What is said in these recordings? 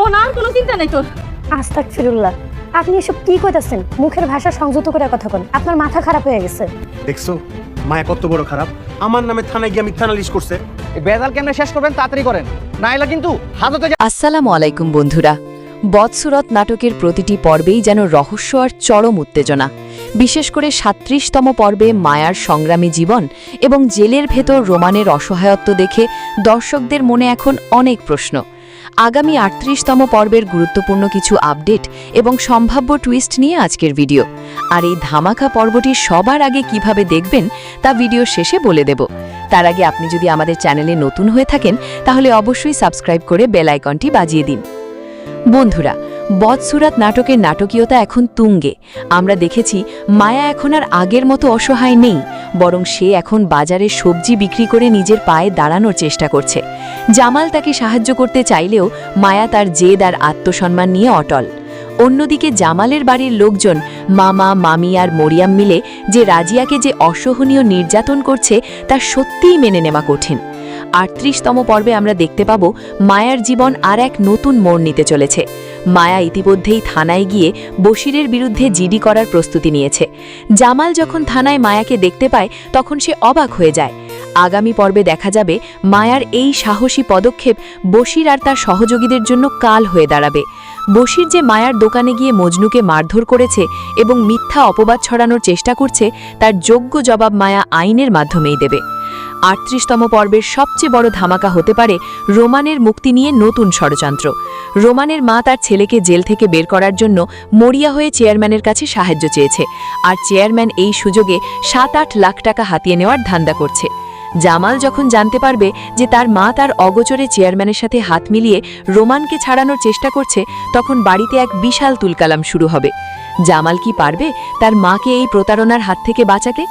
তখন আর কোনো চিন্তা নাই তোর। আস্তাগফিরুল্লাহ, আপনি এসব কি কইতাছেন? মুখের ভাষা সংযত করে কথা বলেন, আপনার মাথা খারাপ হয়ে গেছে। দেখছো মায়া কত বড় খারাপ, আমার নামে থানায় গিয়ে মিথ্যা নালিশ করছে। এই বেজাল কেমনে শেষ করবেন তাড়াতাড়ি করেন, নাইলে কিন্তু হাজতে। আসসালামু আলাইকুম বন্ধুরা। বদসুরত নাটকের প্রতিটি পর্বেই যেন রহস্য আর চরম উত্তেজনা। বিশেষ করে ৩৭তম পর্বে মায়ার সংগ্রামী জীবন এবং জেলের ভেতর রোমানের অসহায়ত্ব দেখে দর্শকদের মনে এখন অনেক প্রশ্ন। আগামী ৩৮তম পর্বের গুরুত্বপূর্ণ কিছু আপডেট এবং সম্ভাব্য টুইস্ট নিয়ে আজকের ভিডিও। আর এই ধামাকা পর্বটি সবার আগে কিভাবে দেখবেন তা ভিডিও শেষে বলে দেব। তার আগে আপনি যদি আমাদের চ্যানেলে নতুন হয়ে থাকেন তাহলে অবশ্যই সাবস্ক্রাইব করে বেল আইকনটি বাজিয়ে দিন। বন্ধুরা, বদসুরত নাটকের নাটকীয়তা এখন তুঙ্গে। আমরা দেখেছি মায়া এখন আর আগের মতো অসহায় নেই, বরং সে এখন বাজারে সবজি বিক্রি করে নিজের পায়ে দাঁড়ানোর চেষ্টা করছে। জামাল তাকে সাহায্য করতে চাইলেও মায়া তার জেদ আর আত্মসম্মান নিয়ে অটল। অন্যদিকে জামালের বাড়ির লোকজন মামা, মামি আর মরিয়াম মিলে যে রাজিয়াকে যে অসহনীয় নির্যাতন করছে তা সত্যিই মেনে নেওয়া কঠিন। ৩৮তম পর্বে আমরা দেখতে পাব মায়ার জীবন আর এক নতুন মোড় নিতে চলেছে। মায়া ইতিমধ্যেই থানায় গিয়ে বশিরের বিরুদ্ধে জিডি করার প্রস্তুতি নিয়েছে। জামাল যখন থানায় মায়াকে দেখতে পায় তখন সে অবাক হয়ে যায়। আগামী পর্বে দেখা যাবে মায়ার এই সাহসী পদক্ষেপ বশির আর তার সহযোগীদের জন্য কাল হয়ে দাঁড়াবে। বশির যে মায়ার দোকানে গিয়ে মজনুকে মারধর করেছে এবং মিথ্যা অপবাদ ছড়ানোর চেষ্টা করছে তার যোগ্য জবাব মায়া আইনের মাধ্যমেই দেবে। ৩৮তম পর্বের সবচেয়ে বড় ধামাকা হতে পারে রোমানের মুক্তি নিয়ে নতুন ষড়যন্ত্র। রোমানের মা তার ছেলেকে জেল থেকে বের করার জন্য মরিয়া হয়ে চেয়ারম্যানের কাছে সাহায্য চেয়েছে, আর চেয়ারম্যান এই সুযোগে ৭-৮ লাখ টাকা হাতিয়ে নেওয়ার ধান্দা করছে। জামাল যখন জানতে পারবে যে তার মা তার অগোচরে চেয়ারম্যানের সাথে হাত মিলিয়ে রোমানকে ছাড়ানোর চেষ্টা করছে, তখন বাড়িতে এক বিশাল তুলকালাম শুরু হবে। জামাল কি পারবে তার মাকে এই প্রতারণার হাত থেকে বাঁচাতে?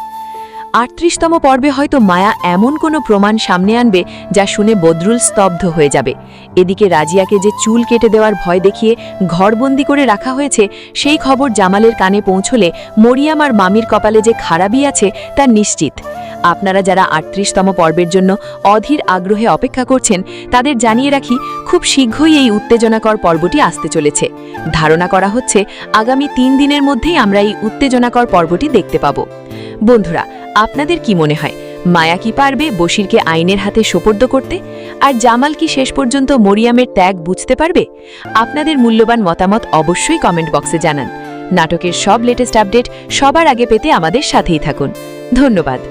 ৩৮তম পর্বে হয়তো মায়া এমন কোনো প্রমাণ সামনে আনবে যা শুনে বদরুল স্তব্ধ হয়ে যাবে। এদিকে রাজিয়াকে যে চুল কেটে দেওয়ার ভয় দেখিয়ে ঘরবন্দি করে রাখা হয়েছে সেই খবর জামালের কানে পৌঁছলে মরিয়াম আর মামির কপালে যে খারাপই আছে তা নিশ্চিত। আপনারা যারা ৩৮তম পর্বের জন্য অধীর আগ্রহে অপেক্ষা করছেন তাদের জানিয়ে রাখি, খুব শীঘ্রই এই উত্তেজনাকর পর্বটি আসতে চলেছে। ধারণা করা হচ্ছে আগামী ৩ দিনের মধ্যেই আমরা এই উত্তেজনাকর পর্বটি দেখতে পাব। বন্ধুরা, আপনাদের কি মনে হয় মায়া কি পারবে বশিরকে আইনের হাতে সোপর্দ করতে? আর জামাল কি শেষ পর্যন্ত মরিয়ামের ত্যাগ বুঝতে পারবে? আপনাদের মূল্যবান মতামত অবশ্যই কমেন্ট বক্সে জানান। নাটকের সব লেটেস্ট আপডেট সবার আগে পেতে আমাদের সাথেই থাকুন। ধন্যবাদ।